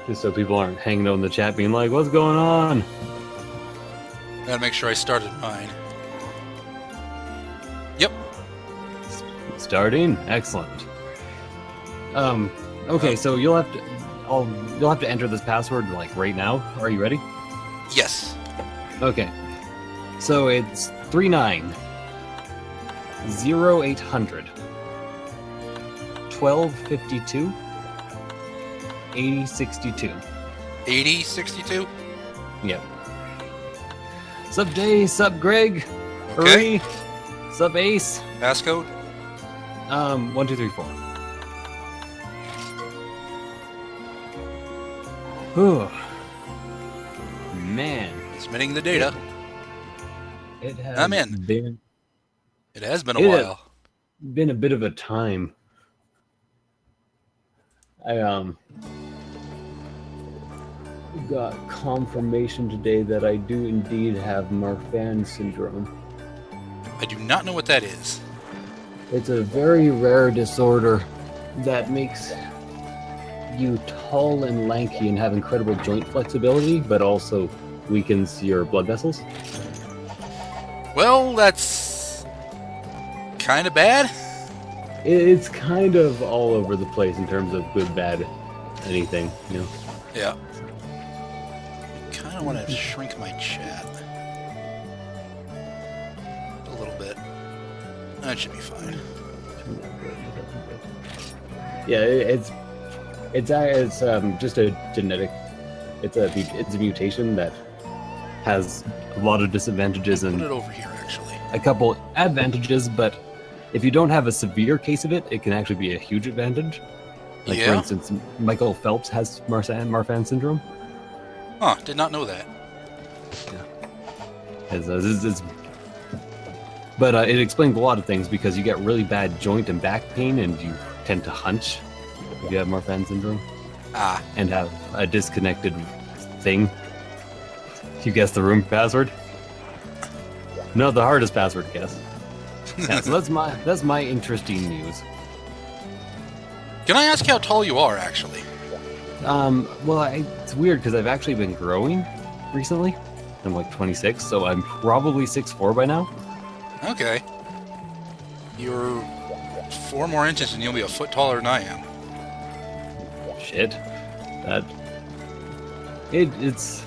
Just so people aren't hanging out in the chat being like, what's going on? Gotta make sure I started mine. Yep. Starting? Excellent. Okay, so you'll have to enter this password like right now. Are you ready? Yes. Okay. So it's 390800 1252 8062. 8062? Yep. Sup Day, sup Greg, Okay. Hurry, sup Ace. Passcode? 1 2 3 4. Whew. Man. Submitting the data. It has I'm in. been It has been a while. been a bit of a time. I got confirmation today that I do indeed have Marfan syndrome. I do not know what that is. It's a very rare disorder that makes you tall and lanky and have incredible joint flexibility, but also weakens your blood vessels. Well, that's kind of bad. It's kind of all over the place in terms of good, bad, anything, you know? Yeah. I kind of want to shrink my chat a little bit. That should be fine. Yeah, it's just a genetic. It's a mutation that has a lot of disadvantages Put and it over here, actually. a couple advantages, but if you don't have a severe case of it, it can actually be a huge advantage. Like, for instance, Michael Phelps has Marfan syndrome. Huh, did not know that. Yeah. But it explains a lot of things because you get really bad joint and back pain and you tend to hunch if you have Marfan syndrome. Ah. And have a disconnected thing. You guess the room password? No, the hardest password to guess. Yeah, so that's my interesting news. Can I ask how tall you are, actually? Well, it's weird because I've actually been growing recently. I'm like 26, so I'm probably 6'4" by now. Okay. You're 4 more inches and you'll be a foot taller than I am. Shit. It's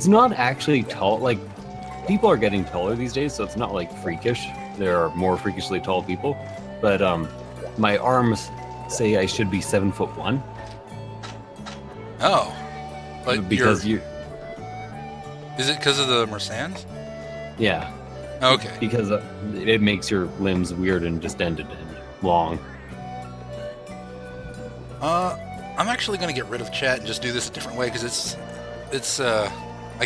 not actually tall. Like, people are getting taller these days, so it's not like freakish. There are more freakishly tall people, but my arms say I should be 7'1". Oh, but because is it because of the Mersans? Yeah. Okay. Because it makes your limbs weird and distended and long. I'm actually gonna get rid of chat and just do this a different way because it's I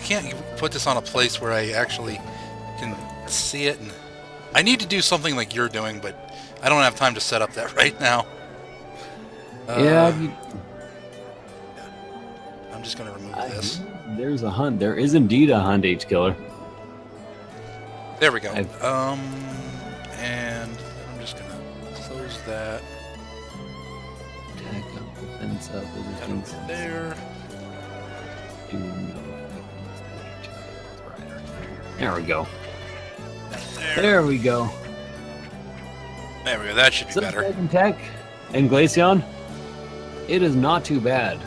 can't put this on a place where I actually can see it, and I need to do something like you're doing, but I don't have time to set up that right now. I'm just gonna remove this. There's a hunt. There is indeed a hunt, H killer. There we go. And I'm just gonna close that. Attack up, defense up, resistance there. There we go. There we go. There we go. That should be better. Tech and Glaceon, it is not too bad.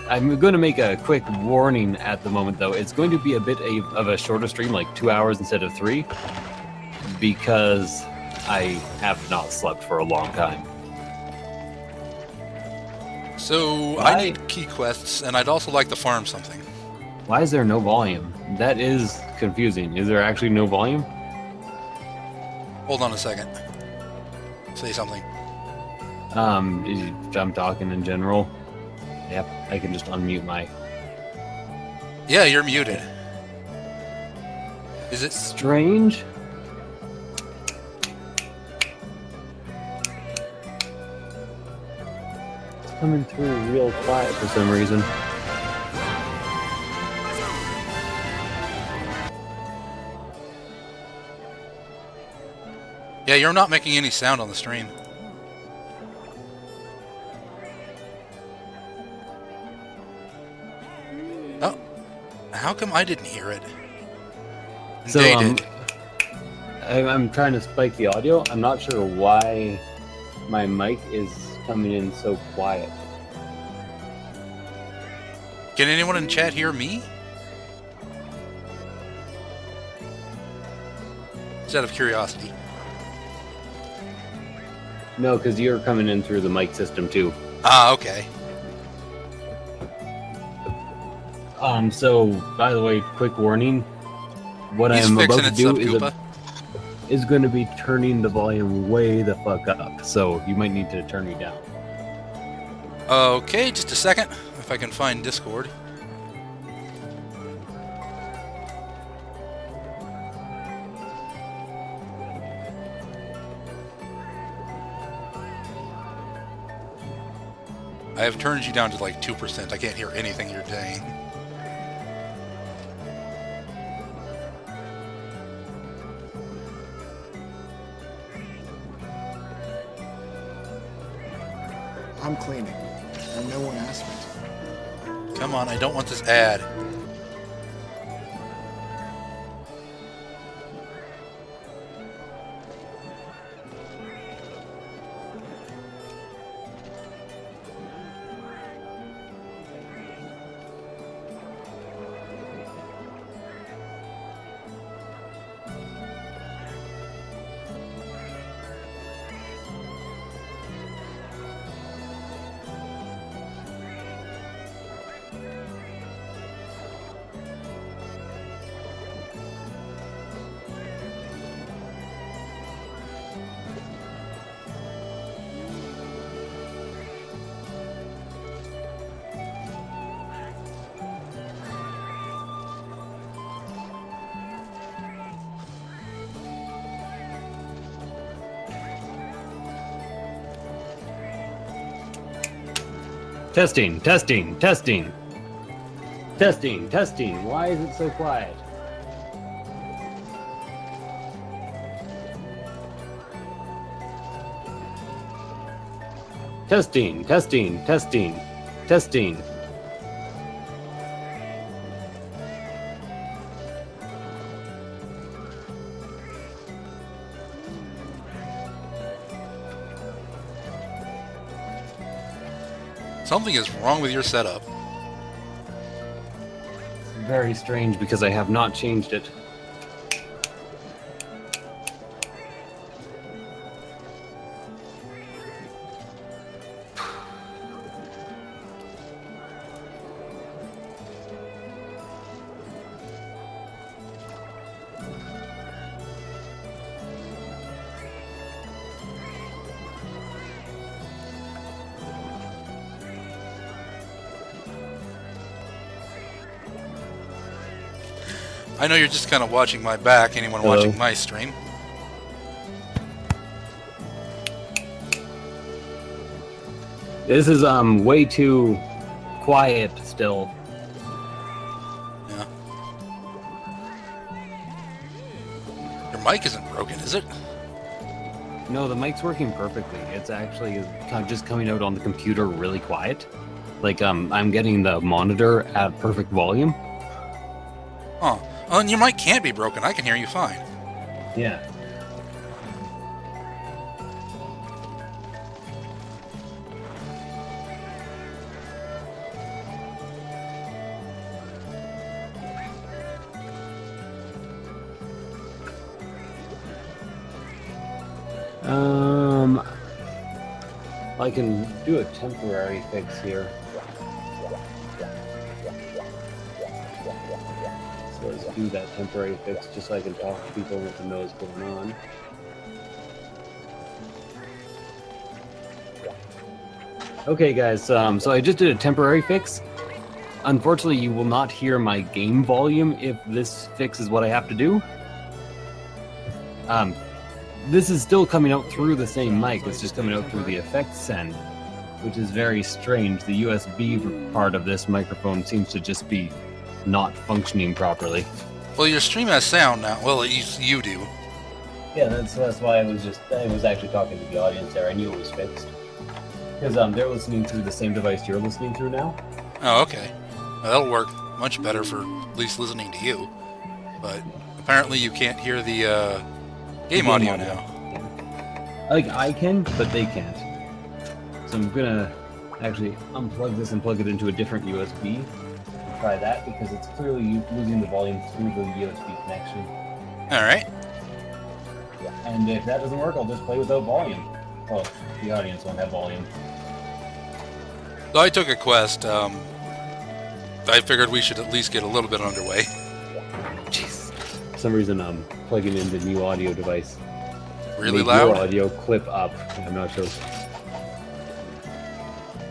I'm going to make a quick warning at the moment, though. It's going to be a bit of a shorter stream, like 2 hours instead of 3, because I have not slept for a long time. So I need key quests, and I'd also like to farm something. Why is there no volume? That is confusing. Is there actually no volume? Hold on a second. Say something. I'm talking in general. Yep, I can just unmute my... Yeah, you're muted. Is it strange? It's coming through real quiet for some reason. Yeah, you're not making any sound on the stream. Oh, how come I didn't hear it? And So they did. I'm trying to spike the audio. I'm not sure why my mic is coming in so quiet. Can anyone in chat hear me? Just out of curiosity. No, because you're coming in through the mic system too. Ah, okay. So by the way, quick warning. What He's I'm fixing about to it, do Subkoopa. is going to be turning the volume way the fuck up. So you might need to turn me down. Okay, just a second. If I can find Discord. I have turned you down to like 2%. I can't hear anything you're saying. I'm cleaning, and no one asked me to. Come on, I don't want this ad. Testing, testing, testing. Testing, testing. Why is it so quiet? Testing, testing, testing, testing. Something is wrong with your setup. It's very strange because I have not changed it. I know you're just kind of watching my back, anyone Hello? watching my stream. This is way too quiet still. Yeah. Your mic isn't broken, is it? No, the mic's working perfectly. It's actually kind of just coming out on the computer really quiet. Like I'm getting the monitor at perfect volume. Huh. Oh, and your mic can't be broken. I can hear you fine. Yeah. I can do a temporary fix here. So let's do that temporary fix just so I can talk to people with the nose going on. Okay guys, so I just did a temporary fix. Unfortunately, you will not hear my game volume if this fix is what I have to do. This is still coming out through the same mic, it's just coming out through the effects end, which is very strange. The USB part of this microphone seems to just be not functioning properly. Well, your stream has sound now. Well, you do. Yeah, that's why I was actually talking to the audience there. I knew it was fixed. Because they're listening through the same device you're listening through now. Oh, okay. Well, that'll work. much better for at least listening to you. But apparently you can't hear the game audio now. Like, I can, but they can't. So I'm gonna actually unplug this and plug it into a different USB and try that, because it's clearly losing the volume through the USB connection. Alright. And if that doesn't work, I'll just play without volume. Well, the audience won't have volume. So I took a quest. I figured we should at least get a little bit underway. Jeez. For some reason, I'm plugging in the new audio device. Really Made loud? your audio clip up. I'm not sure.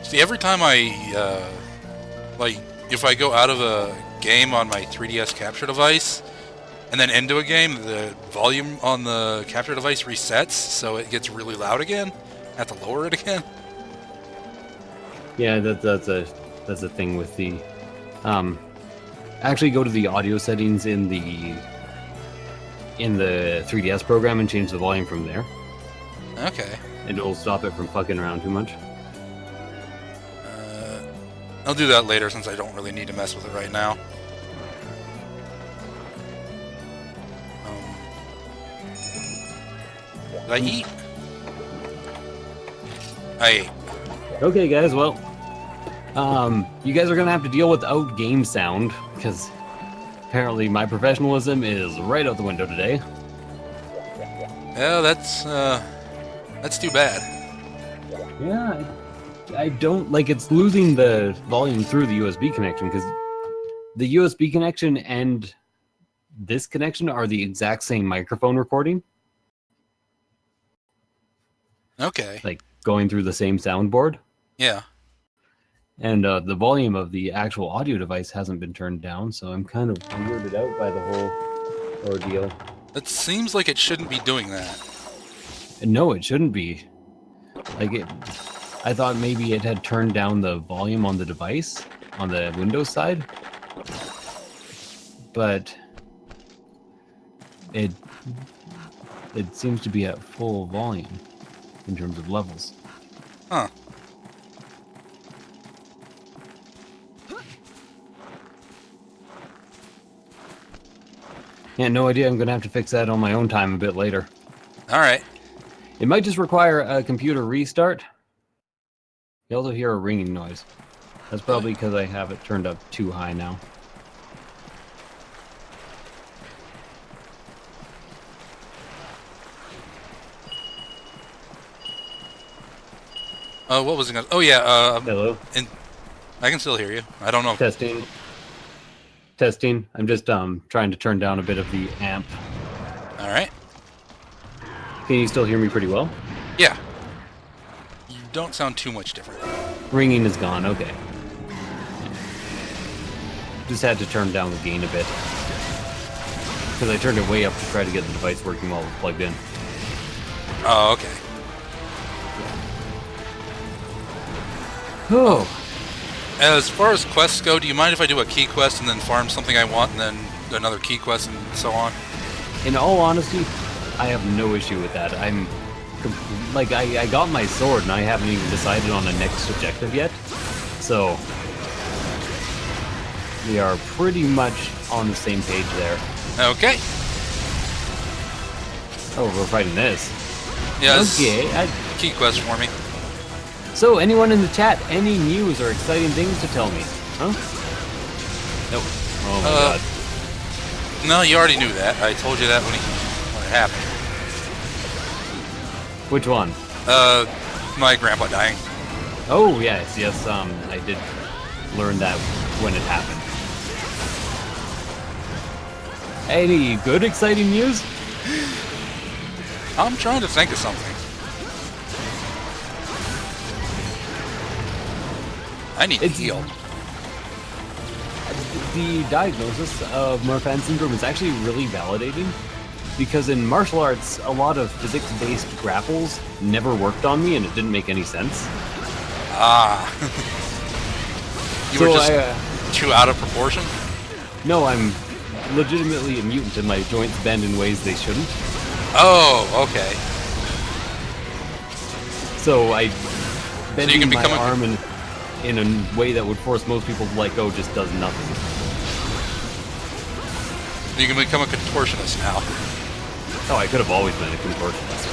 See, every time I, like, if I go out of a game on my 3DS capture device, and then into a game, the volume on the capture device resets, so it gets really loud again. I have to lower it again. Yeah, that's a thing with the. Actually, go to the audio settings in the 3DS program and change the volume from there, Okay. and it'll stop it from fucking around too much. I'll do that later since I don't really need to mess with it right now. Did I eat? I ate. Okay, guys. Well, you guys are gonna have to deal without game sound, because apparently my professionalism is right out the window today. Yeah, that's too bad. Yeah, I don't like it's losing the volume through the USB connection, because the USB connection and this connection are the exact same microphone recording, Okay. like going through the same soundboard. Yeah. And the volume of the actual audio device hasn't been turned down, so I'm kind of weirded out by the whole ordeal. That seems like it shouldn't be doing that. And no, it shouldn't be. Like I thought maybe it had turned down the volume on the device, on the Windows side. But it seems to be at full volume in terms of levels. Huh. Yeah, no idea. I'm gonna have to fix that on my own time a bit later. Alright. It might just require a computer restart. You also hear a ringing noise. That's probably because I have it turned up too high now. What was it gonna... Oh, yeah, Hello? and I can still hear you. I don't know. Testing. Testing. I'm just trying to turn down a bit of the amp. Alright. Can you still hear me pretty well? Yeah. You don't sound too much different. Ringing is gone, okay. Just had to turn down the gain a bit. Because I turned it way up to try to get the device working while it was plugged in. Oh, okay. Oh. As far as quests go, do you mind if I do a key quest and then farm something I want and then another key quest and so on? In all honesty, I have no issue with that. Like, I got my sword and I haven't even decided on the next objective yet. So, we are pretty much on the same page there. Okay. Oh, we're fighting this. Yes. Okay. Key quest for me. So, anyone in the chat, any news or exciting things to tell me? Huh? Nope. Oh my god. No, you already knew that. I told you that when it happened. Which one? My grandpa dying. Oh, yes, I did learn that when it happened. Any good exciting news? I'm trying to think of something. I need to heal. The diagnosis of Marfan syndrome is actually really validating, because in martial arts, a lot of physics-based grapples never worked on me, and it didn't make any sense. Ah. You were just too out of proportion? No, I'm legitimately a mutant, and my joints bend in ways they shouldn't. Oh, okay. So I bend you can my become arm in a way that would force most people to let go just does nothing. You can become a contortionist now. Oh, I could have always been a contortionist.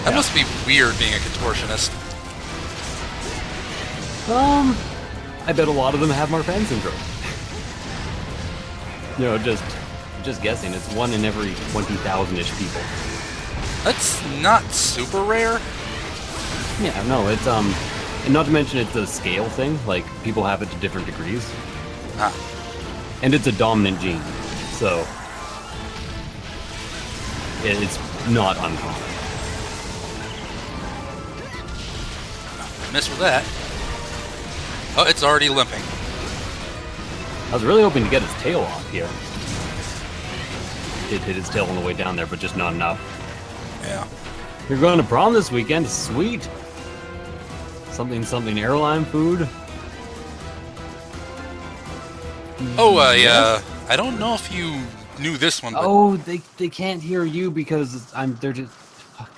That must be weird being a contortionist. I bet a lot of them have Marfan syndrome. Just guessing. It's 1 in every 20,000-ish people. That's not super rare. Yeah, no, it's and not to mention it's a scale thing. Like people have it to different degrees. Ah. And it's a dominant gene, so it's not uncommon. Miss with that. Oh, it's already limping. I was really hoping to get his tail off here. Did hit his tail on the way down there, but just not enough. Yeah. You're going to prom this weekend? Sweet. Something airline food. Oh, Yes. I don't know if you knew this one, but... Oh, they can't hear you because they're just fuck.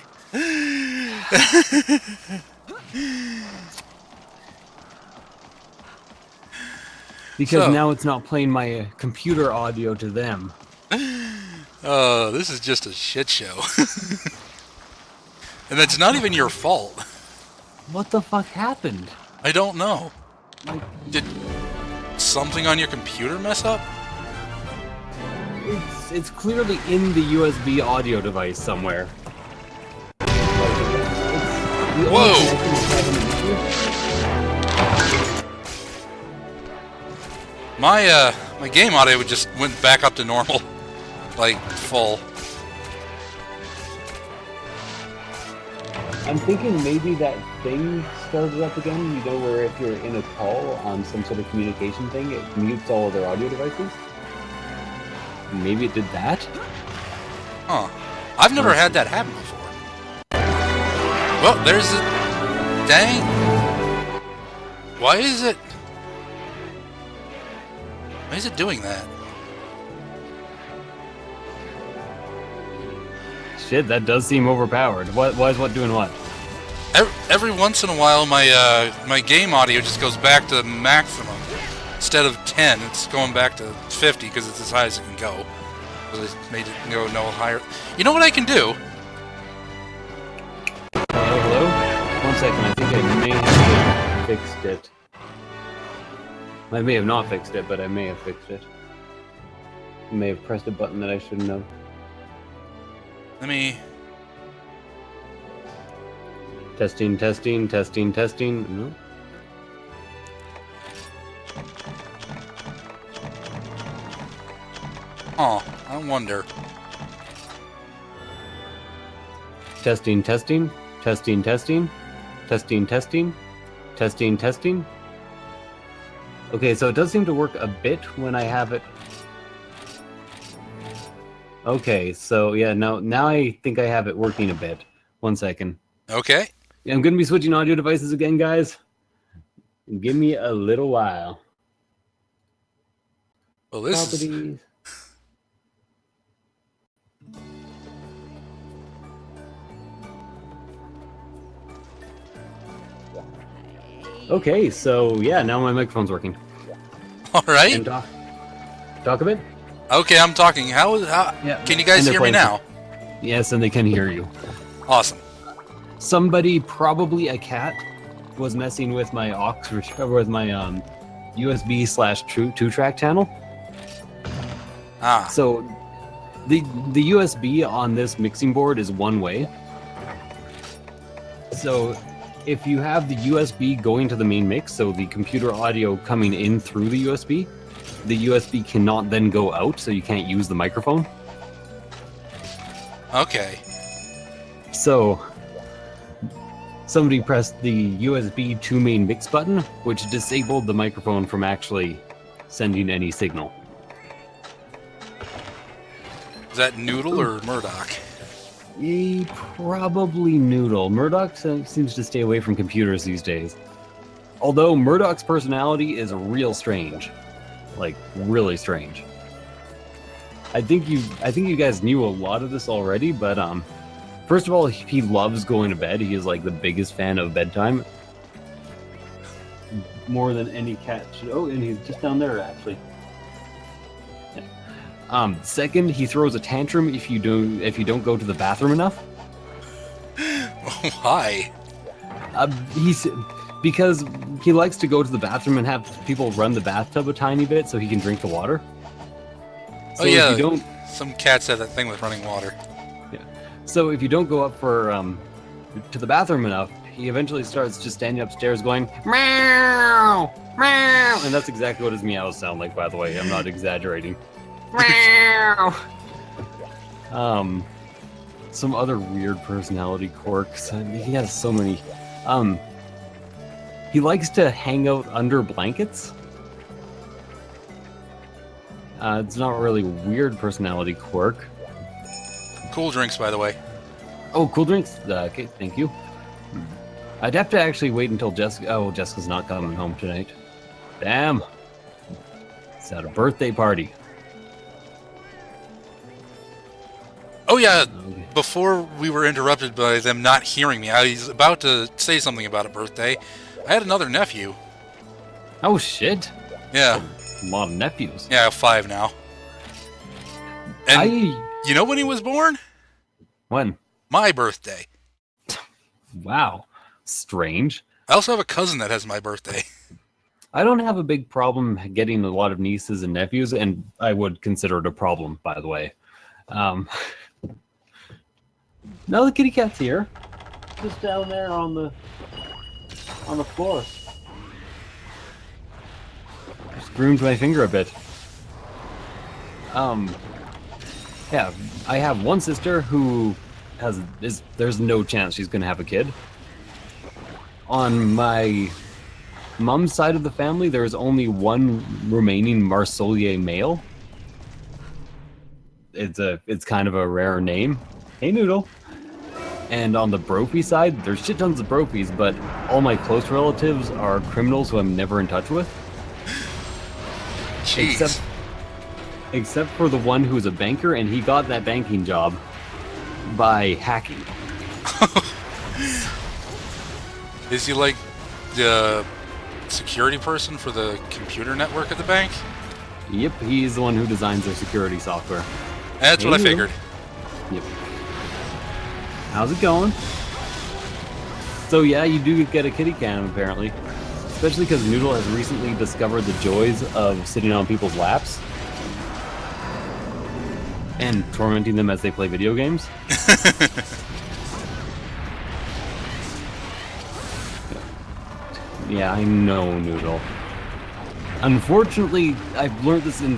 Because So- now it's not playing my computer audio to them. This is just a shit show. And that's not even your fault. What the fuck happened? I don't know. Like, Did something on your computer mess up? it's clearly in the USB audio device somewhere. Whoa! My game audio just went back up to normal, like full. I'm thinking maybe that thing started up again, you know, where if you're in a call on some sort of communication thing, it mutes all of their audio devices. Maybe it did that? Huh. I've never had that happen before. Well, there's a... Dang. Why is it doing that? Shit, that does seem overpowered. Why is what doing what? Every once in a while, my game audio just goes back to maximum. Instead of 10, it's going back to 50 because it's as high as it can go. So they made it go no higher. You know what I can do? Hello? 1 second, I think I may have fixed it. I may have not fixed it, but I may have fixed it. I may have pressed a button that I shouldn't have. Let me... Testing. No. Oh, I wonder. Testing. Okay, so it does seem to work a bit when I have it. Okay, so yeah, now I think I have it working a bit. 1 second. Okay. Yeah, I'm going to be switching audio devices again, guys. Give me a little while. Well, this is... Properties. Okay, so yeah, now my microphone's working. All right. And talk a bit? Okay, I'm talking. How Yeah. can you guys And they're hear me playing. now? Yes, and they can hear you. Awesome. Somebody, probably a cat, was messing with my with my USB/2-track channel. Ah. So the USB on this mixing board is one way. So if you have the USB going to the main mix, so the computer audio coming in through the USB cannot then go out, so you can't use the microphone. Okay. So somebody pressed the USB to main mix button, which disabled the microphone from actually sending any signal. Is that Noodle or Murdoch? Probably Noodle. Murdoch seems to stay away from computers these days. Although Murdoch's personality is real strange. Like, really strange. I think you guys knew a lot of this already, but first of all, he loves going to bed. He is like the biggest fan of bedtime. More than any cat should. Oh, and he's just down there actually. Second, he throws a tantrum if you don't go to the bathroom enough. Why? Because he likes to go to the bathroom and have people run the bathtub a tiny bit so he can drink the water. So oh yeah, if you don't, some cats have that thing with running water. yeah. So if you don't go up to the bathroom enough, he eventually starts just standing upstairs going meow, meow, and that's exactly what his meows sound like. By the way, I'm not exaggerating. Meow. Some other weird personality quirks. I mean, he has so many. He likes to hang out under blankets. It's not really a weird personality quirk. Cool drinks, by the way. Oh, cool drinks. Okay, thank you. I'd have to actually wait until Jessica. Oh, Jessica's not coming home tonight. Damn. It's at a birthday party. Oh yeah, Okay. before we were interrupted by them not hearing me, I was about to say something about a birthday. I had another nephew. Oh shit. Yeah. A lot of nephews. Yeah, I have 5 now. And you know when he was born? When? My birthday. Wow. Strange. I also have a cousin that has my birthday. I don't have a big problem getting a lot of nieces and nephews, and I would consider it a problem, by the way. No, the kitty cat's here. Just down there on the floor. Just groomed my finger a bit. Yeah, I have one sister who there's no chance she's gonna have a kid. On my mom's side of the family, there's only one remaining Marsolier male. It's kind of a rare name. Hey, Noodle. And on the Brophy side, there's shit tons of Brophies, but all my close relatives are criminals who I'm never in touch with. Jeez. Except for the one who's a banker, and he got that banking job by hacking. Is he like the security person for the computer network at the bank? Yep, he's the one who designs their security software. That's what I figured. Yep. How's it going? So yeah, you do get a kitty cam apparently. Especially because Noodle has recently discovered the joys of sitting on people's laps and tormenting them as they play video games. Yeah, I know, Noodle. Unfortunately, I've learned this in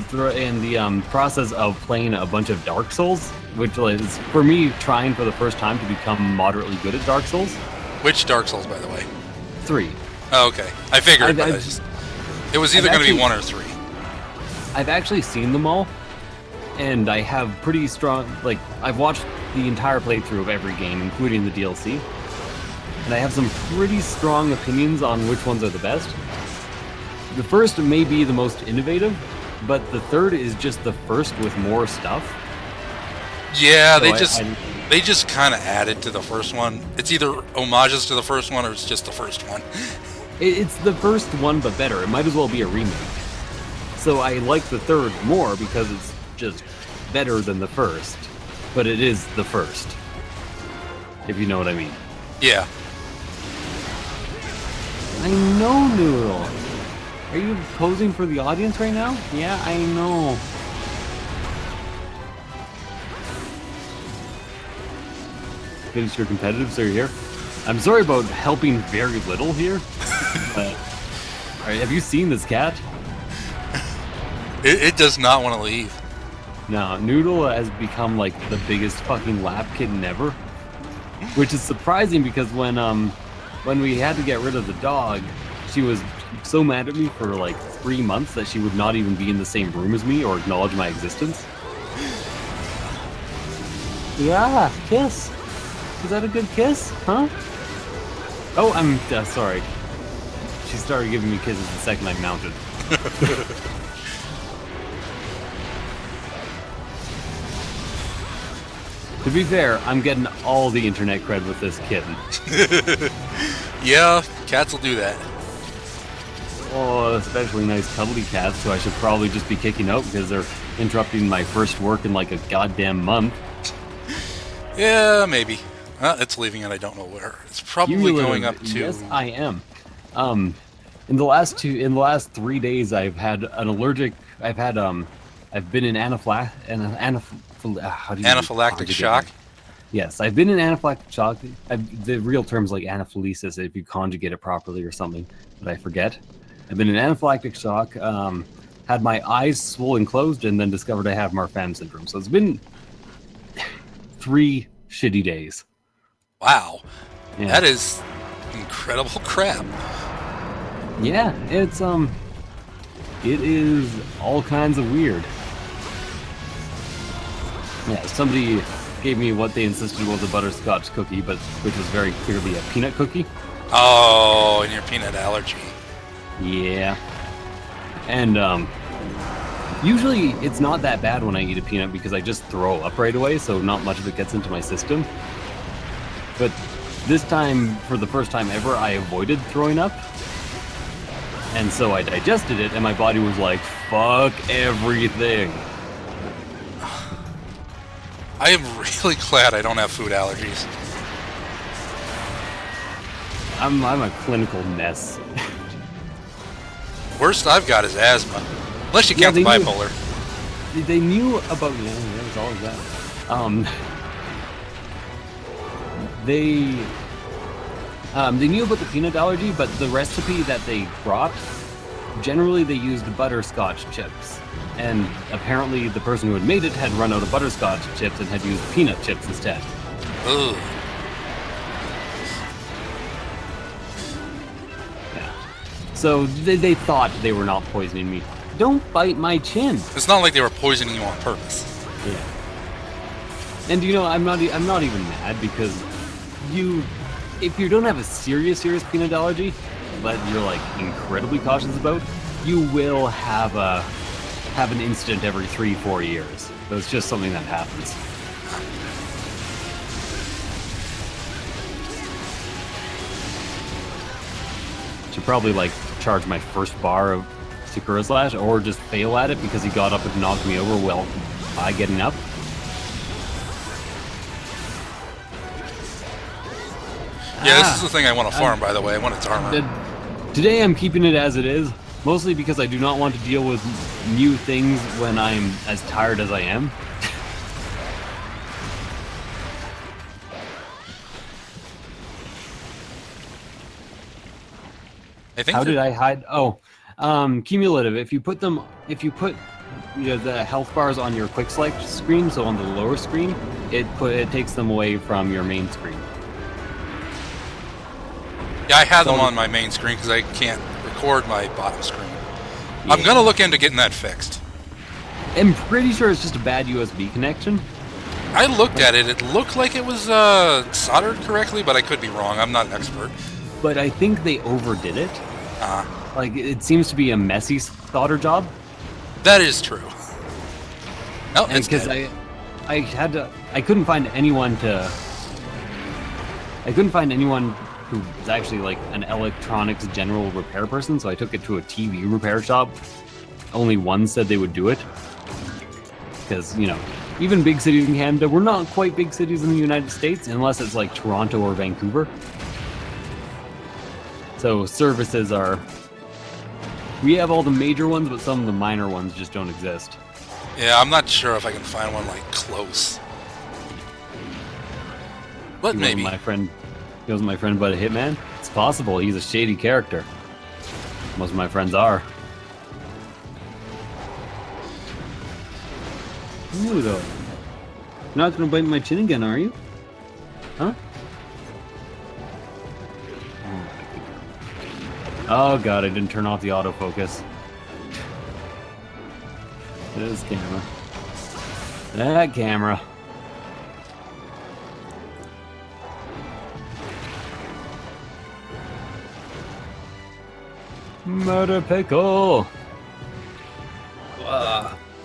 the process of playing a bunch of Dark Souls, which is, for me, trying for the first time to become moderately good at Dark Souls. Which Dark Souls, by the way? 3. Oh, okay. I figured. It was either going to be 1 or 3. I've actually seen them all, and I have pretty strong, I've watched the entire playthrough of every game, including the DLC, and I have some pretty strong opinions on which ones are the best. The first may be the most innovative, but the third is just the first with more stuff. Yeah, So they just kind of added to the first one. It's either homages to the first one or it's just the first one. It's the first one, but better. It might as well be a remake. So I like the third more because it's just better than the first, but it is the first, if you know what I mean. Yeah. I know, Noodle. Are you posing for the audience right now? Yeah, I know. Finish your competitive, so you're here. I'm sorry about helping very little here. But, alright, have you seen this cat? It does not want to leave. No, Noodle has become like the biggest fucking lap kitten ever. Which is surprising because when we had to get rid of the dog, she was so mad at me for like 3 months that she would not even be in the same room as me or acknowledge my existence. Yeah, kiss. Was that a good kiss? Huh? Oh, I'm sorry. She started giving me kisses the second I mounted. To be fair, I'm getting all the internet cred with this kitten. Yeah, cats will do that. Oh, especially nice cuddly cats, so I should probably just be kicking out because they're interrupting my first work in like a goddamn month. Yeah, maybe. It's leaving and I don't know where. It's probably going up to... Yes, I am. In the last 3 days, I've had an allergic. I've been in anaphylactic shock. Yes, I've been in anaphylactic shock. The real term's like anaphylaxis if you conjugate it properly or something, but I forget. I've been in anaphylactic shock. Had my eyes swollen closed, and then discovered I have Marfan syndrome. So it's been 3 shitty days. Wow, Yeah. that is incredible crap. Yeah, it is all kinds of weird. Yeah, somebody gave me what they insisted was a butterscotch cookie, but which was very clearly a peanut cookie. Oh, and your peanut allergy. Yeah. And usually it's not that bad when I eat a peanut because I just throw up right away, so not much of it gets into my system. But this time, for the first time ever, I avoided throwing up. And so I digested it, and my body was like, fuck everything. I am really glad I don't have food allergies. I'm a clinical mess. Worst I've got is asthma. Unless you count the bipolar. They knew about... Yeah, there's all of that. They knew about the peanut allergy, but the recipe that they brought, generally they used butterscotch chips. And apparently the person who had made it had run out of butterscotch chips and had used peanut chips instead. Ugh. Yeah. So they thought they were not poisoning me. Don't bite my chin. It's not like they were poisoning you on purpose. Yeah. And I'm not even mad because if you don't have a serious peanut allergy that you're like incredibly cautious about, you will have an incident every 3-4 years. So it's just something that happens. Should probably like charge my first bar of Sakura Slash or just fail at it because he got up and knocked me over while by getting up. Yeah, this is the thing I want to farm, by the way. I want its armor. Today I'm keeping it as it is, mostly because I do not want to deal with new things when I'm as tired as I am. How did I hide? Oh, cumulative. If you put the health bars on your quick select screen, so on the lower screen, it takes them away from your main screen. Yeah, I had them on my main screen because I can't record my bottom screen. Yeah. I'm gonna look into getting that fixed. I'm pretty sure it's just a bad USB connection. I looked at it. It looked like it was soldered correctly, but I could be wrong. I'm not an expert. But I think they overdid it. Like, it seems to be a messy solder job. That is true. Oh, it's because I couldn't find anyone who was actually like an electronics general repair person, so I took it to a TV repair shop. Only one said they would do it. Because, even big cities in Canada, we're not quite big cities in the United States, unless it's like Toronto or Vancouver. So services we have all the major ones, but some of the minor ones just don't exist. Yeah, I'm not sure if I can find one like close. But maybe. He wasn't my friend, but a hitman? It's possible. He's a shady character. Most of my friends are. Ooh, though. You're not gonna bite my chin again, are you? Huh? Oh god, I didn't turn off the autofocus. This camera. That camera. Murder pickle.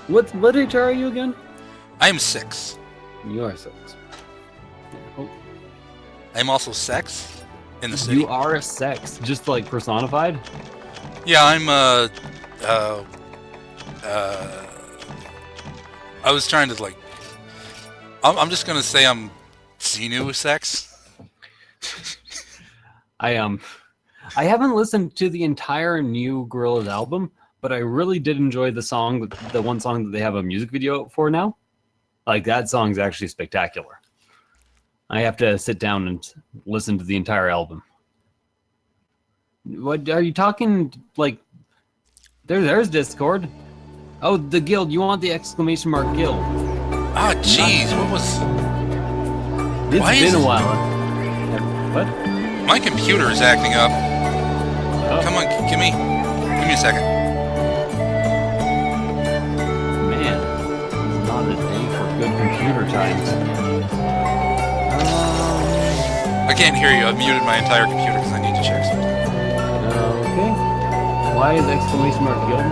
What age are you again? I'm 6. You are 6. Oh. I'm also sex in the city. You are sex, just like personified? Yeah, I'm I was trying to like. I'm just gonna say I'm Xenu-sex. I haven't listened to the entire new Gorillaz album, but I really did enjoy the song, the one song that they have a music video for now. Like that song's actually spectacular. I have to sit down and listen to the entire album. What are you talking like? There's Discord. Oh, the guild. You want the exclamation mark guild? Ah, jeez, what was? It's Why been is a it- while. What? My computer is acting up. Oh, Come on, give me a second. man, it's not a day for good computer times. I can't hear you. I've muted my entire computer because I need to check something. Okay. Why is exclamation mark guild?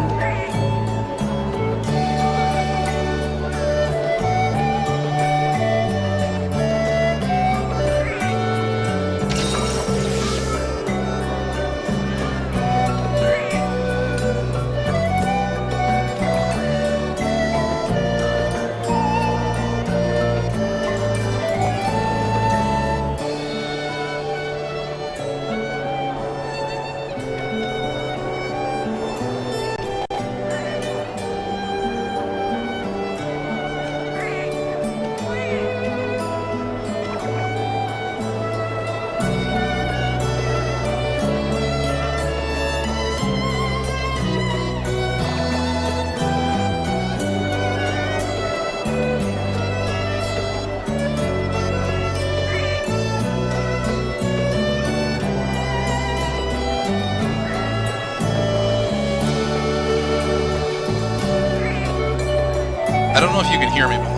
I don't know if you can hear me, but